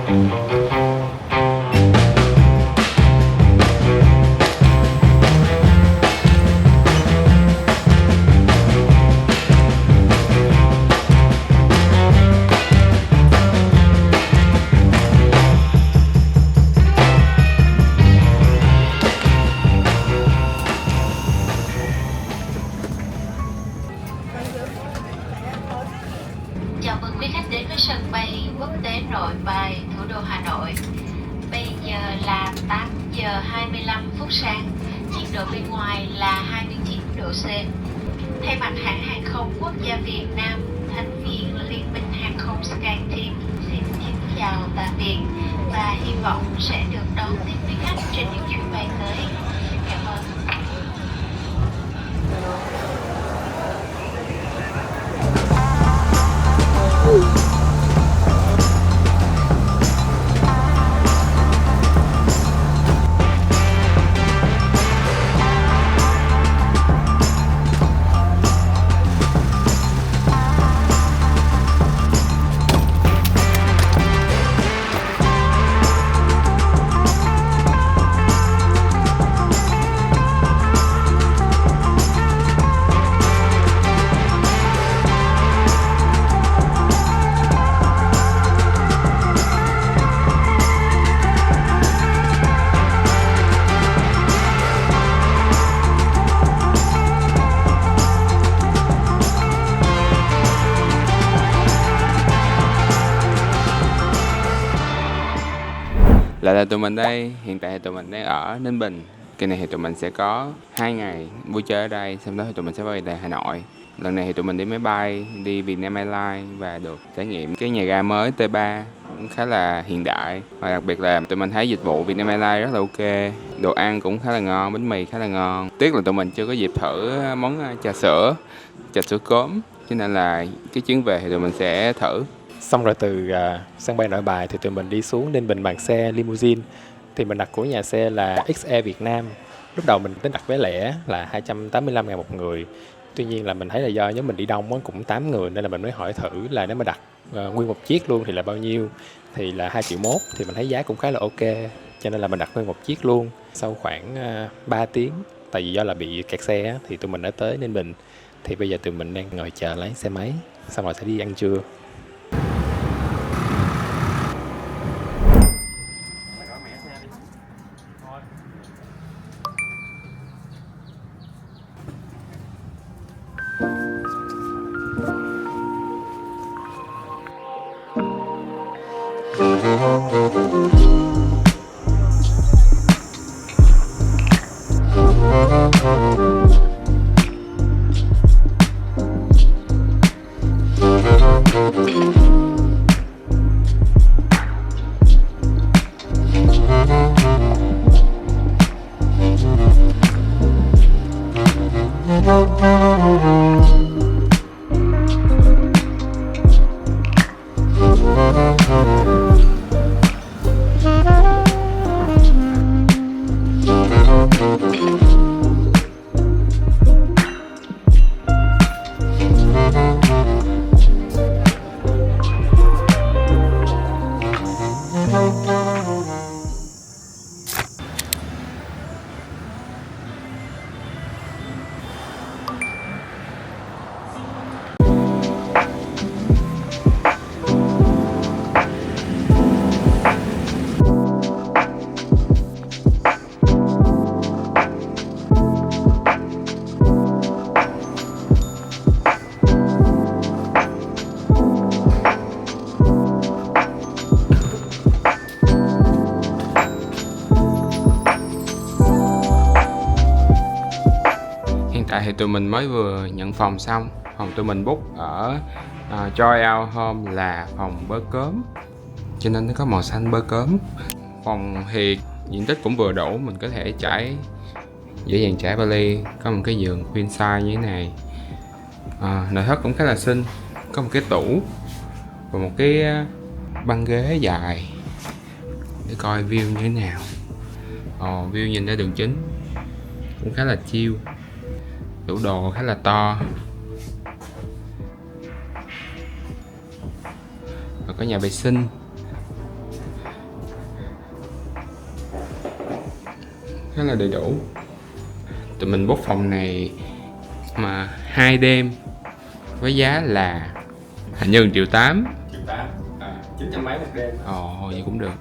Chào mừng quý khách đến với sân bay quốc tế Nội Bài, thủ đô Hà Nội. Bây giờ là 8 giờ 25 phút sáng, nhiệt độ bên ngoài là 29 độ C. Thay mặt hãng hàng không quốc gia Việt Nam, thành viên Liên minh hàng không SkyTeam xin kính chào tạm biệt và hy vọng sẽ được đón tiếp quý khách trên những chuyến bay tới. Xin cảm ơn. Lại là tụi mình đây, hiện tại thì tụi mình đang ở Ninh Bình. Kỳ này thì tụi mình sẽ có 2 ngày vui chơi ở đây, sau đó thì tụi mình sẽ quay về Hà Nội. Lần này thì tụi mình đi máy bay, đi Vietnam Airlines và được trải nghiệm cái nhà ga mới T3 cũng khá là hiện đại. Và đặc biệt là tụi mình thấy dịch vụ Vietnam Airlines rất là ok, đồ ăn cũng khá là ngon, bánh mì khá là ngon. Tiếc là tụi mình chưa có dịp thử món trà sữa cốm, cho nên là cái chuyến về thì tụi mình sẽ thử. Xong rồi từ sân bay Nội Bài thì tụi mình đi xuống Ninh Bình bằng xe limousine. Thì mình đặt của nhà xe là XE Việt Nam. Lúc đầu mình tính đặt vé lẻ là 285.000 một người. Tuy nhiên là mình thấy là do nhóm mình đi đông á, cũng 8 người nên là mình mới hỏi thử là nếu mà đặt nguyên một chiếc luôn thì là bao nhiêu. Thì là 2,1 triệu, thì mình thấy giá cũng khá là ok. Cho nên là mình đặt nguyên một chiếc luôn. Sau khoảng 3 tiếng, tại vì do là bị kẹt xe á, thì tụi mình đã tới Ninh Bình. Thì bây giờ tụi mình đang ngồi chờ lấy xe máy, xong rồi sẽ đi ăn trưa. Tại thì tụi mình mới vừa nhận phòng xong. Phòng tụi mình book ở Joy Out Home là phòng bơ cớm, cho nên nó có màu xanh bơ cớm. Phòng thì diện tích cũng vừa đủ, mình có thể trải dễ dàng trải vali. Có một cái giường queen size như thế này. Nội thất cũng khá là xinh, có một cái tủ và một cái băng ghế dài để coi view như thế nào. View nhìn ra đường chính cũng khá là chill. Tủ đồ khá là to. Và có nhà vệ sinh. khá là đầy đủ. Tụi mình book phòng này mà 2 đêm với giá là hình như 1,8 triệu. 900 mấy một đêm. Ồ, vậy cũng được.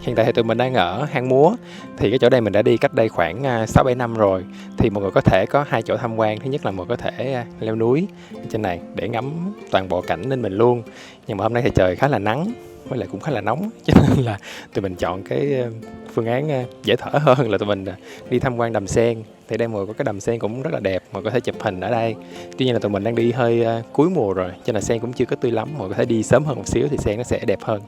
Hiện tại thì tụi mình đang ở Hang Múa. Thì cái chỗ đây mình đã đi cách đây khoảng 6-7 năm rồi. Thì mọi người có thể có 2 chỗ tham quan. Thứ nhất là mọi người có thể leo núi trên này để ngắm toàn bộ cảnh Ninh Bình luôn. Nhưng mà hôm nay thì trời khá là nắng, với lại cũng khá là nóng, cho nên là tụi mình chọn cái phương án dễ thở hơn là tụi mình đi tham quan Đầm Sen. Thì đây mọi người có cái đầm sen cũng rất là đẹp, mọi người có thể chụp hình ở đây. Tuy nhiên là tụi mình đang đi hơi cuối mùa rồi, cho nên sen cũng chưa có tươi lắm. Mọi người có thể đi sớm hơn một xíu thì sen nó sẽ đẹp hơn.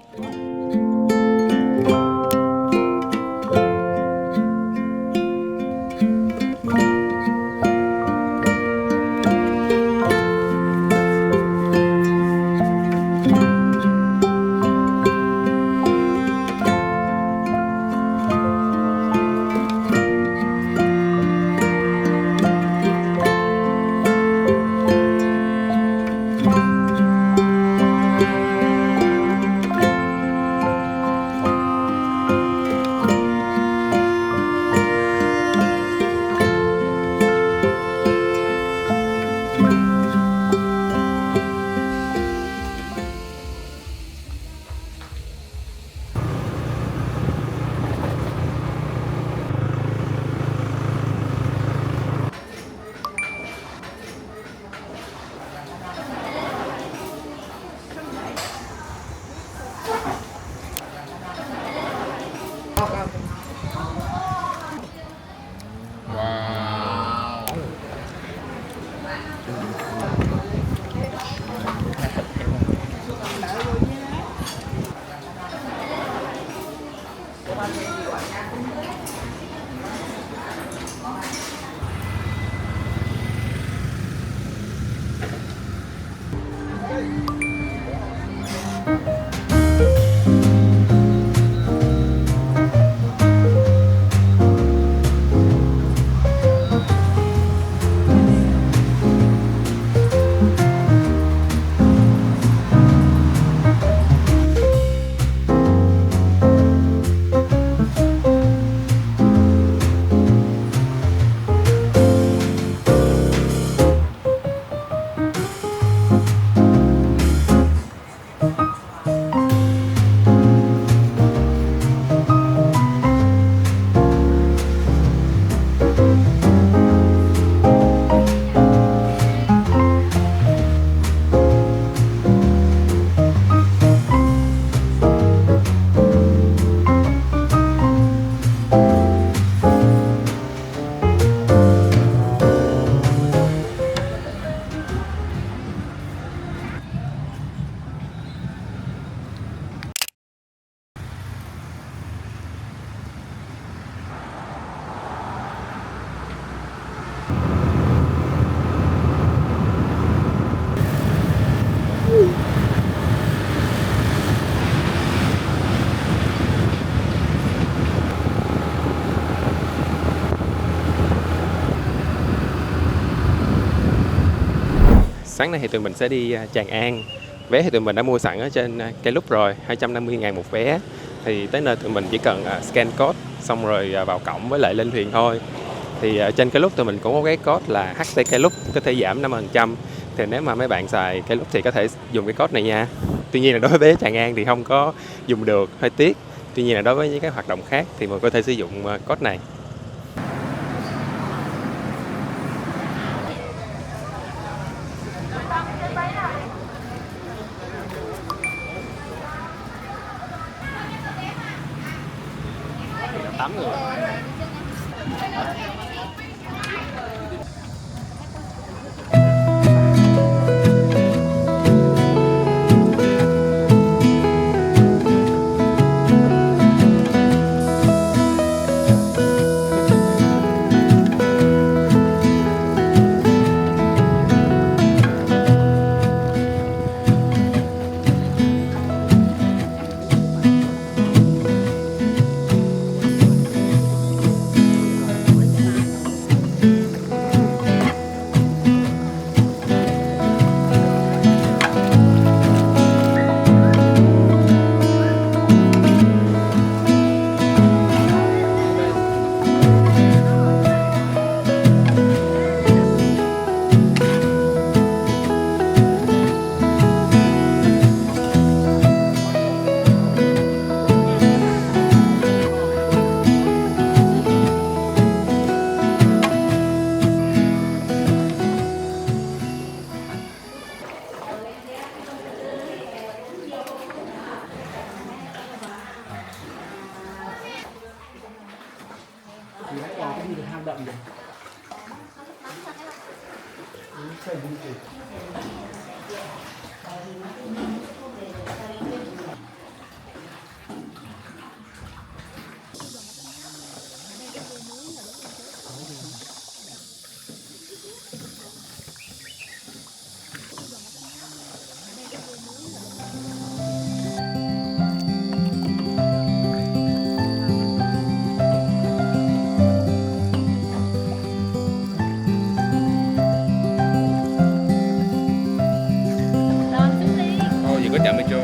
Sáng nay thì tụi mình sẽ đi Tràng An. Vé thì tụi mình đã mua sẵn ở trên Klook rồi, 250.000 một vé. Thì tới nơi tụi mình chỉ cần scan code xong rồi vào cổng với lại lên thuyền thôi. Thì trên Klook tụi mình cũng có cái code là HT Klook, có thể giảm 5%. Thì nếu mà mấy bạn xài Klook thì có thể dùng cái code này nha. Tuy nhiên là đối với vé Tràng An thì không có dùng được, hơi tiếc. Tuy nhiên là đối với những cái hoạt động khác thì mình có thể sử dụng code này. Tắm người. Có chợ metro.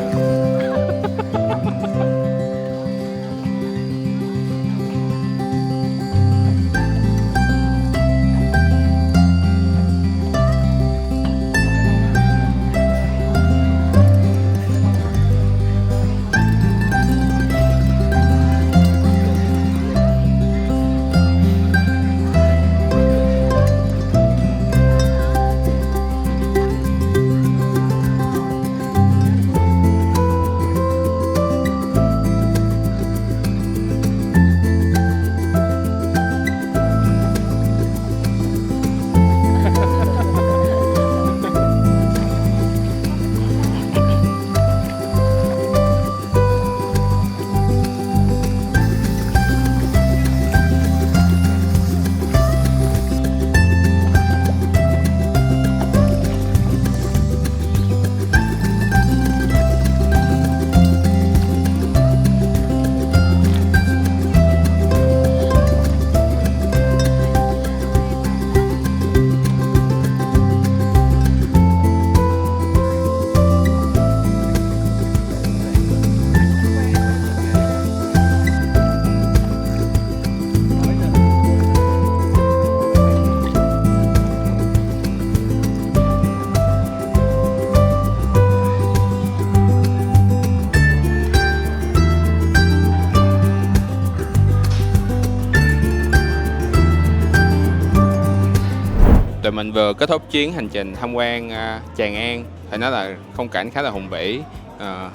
Tụi mình vừa kết thúc chuyến hành trình tham quan Tràng An. Phải nói là khung cảnh khá là hùng vĩ.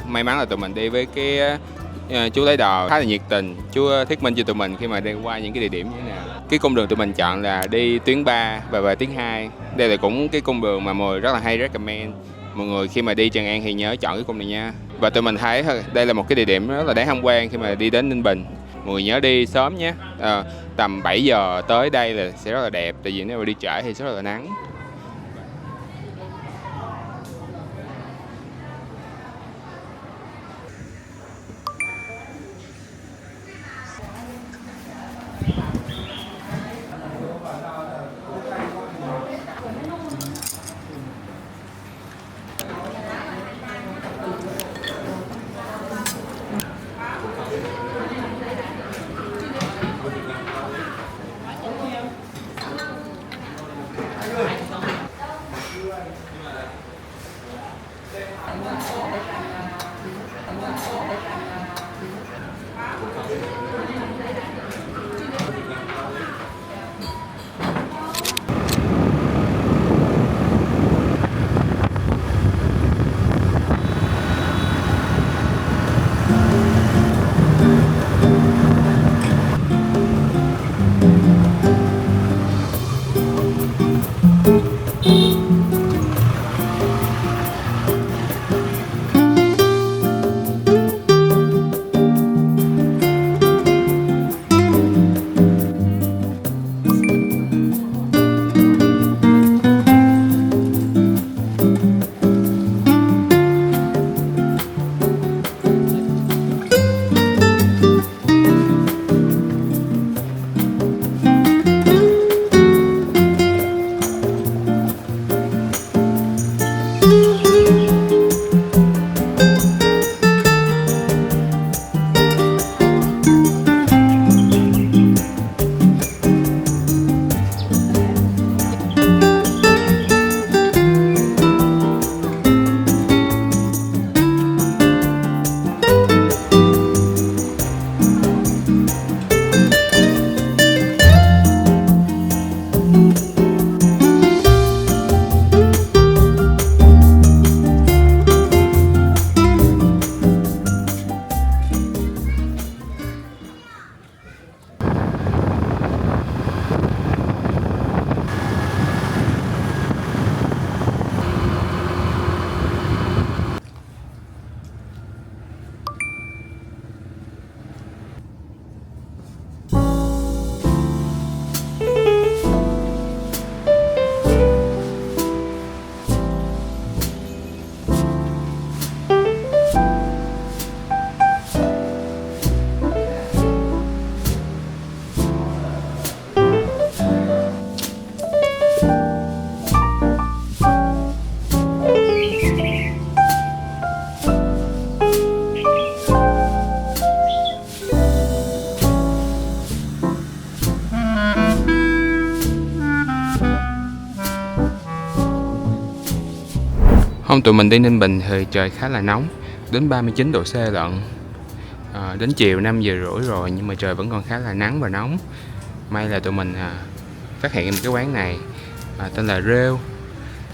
May mắn là tụi mình đi với cái chú lái đò khá là nhiệt tình. Chú thuyết minh cho tụi mình khi mà đi qua những cái địa điểm như thế nào. Cái cung đường tụi mình chọn là đi tuyến 3 và về tuyến 2. Đây là cũng cái cung đường mà mọi rất là hay recommend. Mọi người khi mà đi Tràng An thì nhớ chọn cái cung này nha. Và tụi mình thấy đây là một cái địa điểm rất là đáng tham quan khi mà đi đến Ninh Bình. Mọi người nhớ đi sớm nhé. Tầm 7 giờ tới đây là sẽ rất là đẹp. Tại vì nếu mà đi trễ thì sẽ rất là nắng. Hôm tụi mình đi Ninh Bình thì trời khá là nóng, đến 39 độ C lận. Đến chiều 5 giờ rưỡi rồi nhưng mà trời vẫn còn khá là nắng và nóng. May là tụi mình phát hiện một cái quán này tên là Rêu,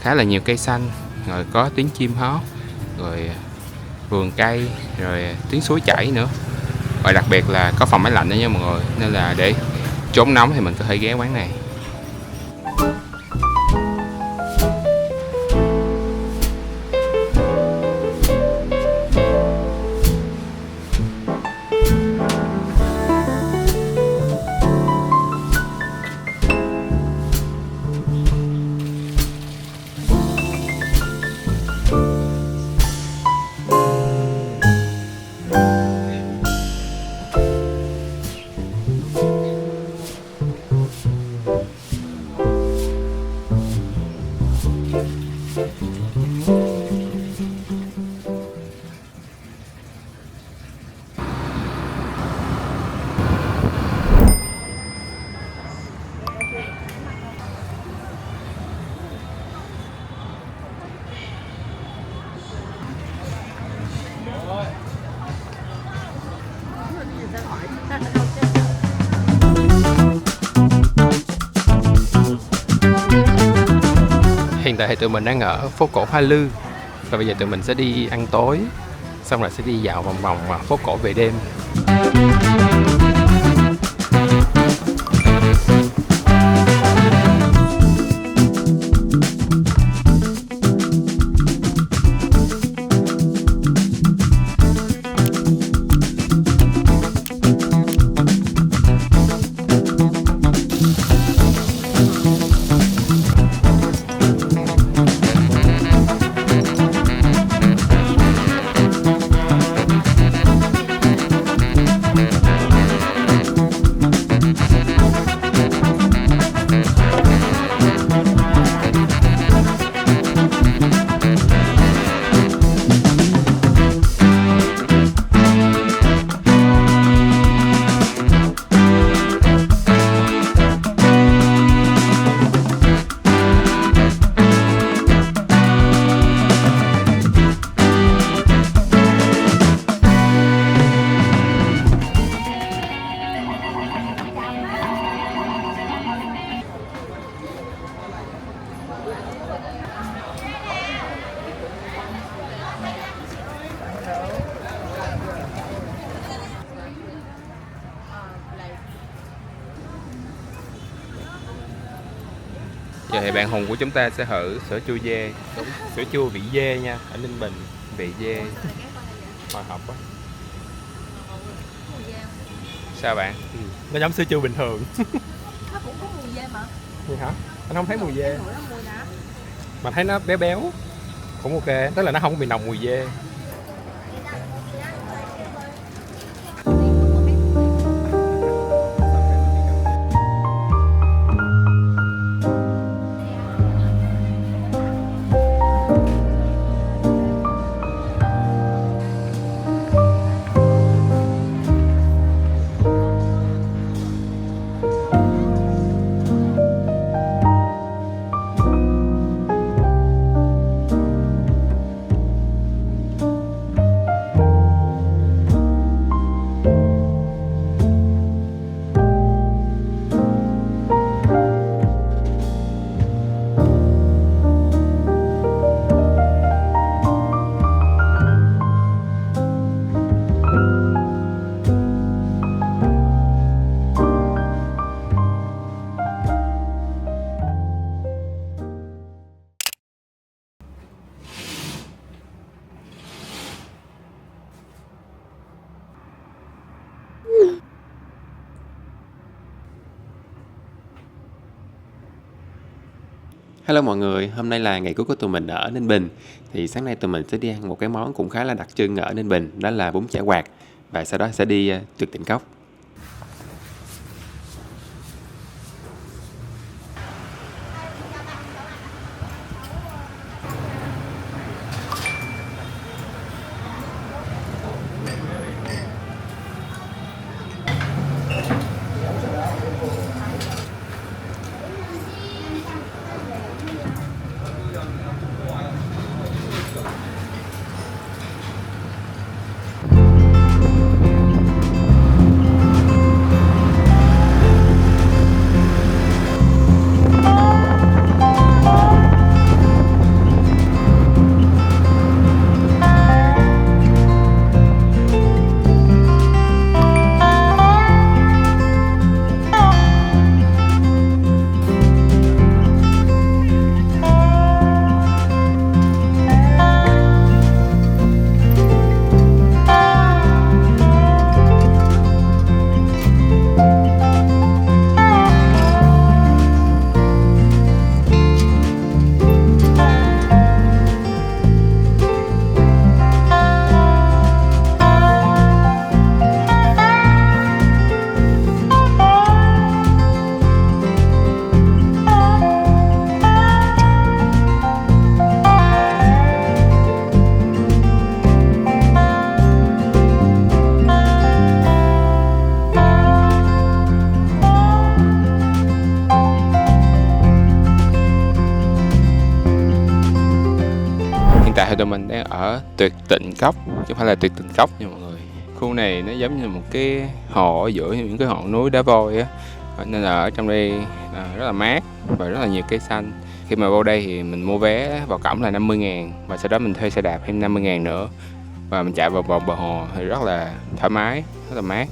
khá là nhiều cây xanh, rồi có tiếng chim hót, rồi vườn cây, rồi tiếng suối chảy nữa. Và đặc biệt là có phòng máy lạnh đó nha mọi người, nên là để trốn nóng thì mình có thể ghé quán này. Hiện tại thì tụi mình đang ở phố cổ Hoa Lư và bây giờ tụi mình sẽ đi ăn tối, xong rồi sẽ đi dạo vòng vòng phố cổ về đêm. Giờ thì bạn Hùng của chúng ta sẽ thử sữa chua dê. Đúng, sữa chua vị dê nha, ở Ninh Bình, vị dê. Hồi hộp quá. Sao bạn? Nó giống sữa chua bình thường. Nó cũng có mùi dê mà. Gì hả? Anh không thấy mùi dê. Mùi nó mùi đã. Mà thấy nó béo béo. Cũng ok, tức là nó không bị nồng mùi dê. Hello mọi người, hôm nay là ngày cuối của tụi mình ở Ninh Bình. Thì sáng nay tụi mình sẽ đi ăn một cái món cũng khá là đặc trưng ở Ninh Bình, đó là bún chả quạt. Và sau đó sẽ đi trượt Tỉnh Cốc. Hiện tại thì tụi mình đang ở Tuyệt Tịnh Cốc, chứ không phải là Tuyệt Tình Cốc nha mọi người. Khu này nó giống như một cái hồ ở giữa những cái ngọn núi đá vôi á, nên là ở trong đây rất là mát và rất là nhiều cây xanh. Khi mà vô đây thì mình mua vé vào cổng là 50.000 và sau đó mình thuê xe đạp thêm 50.000 nữa và mình chạy vào vòng bờ hồ thì rất là thoải mái, rất là mát.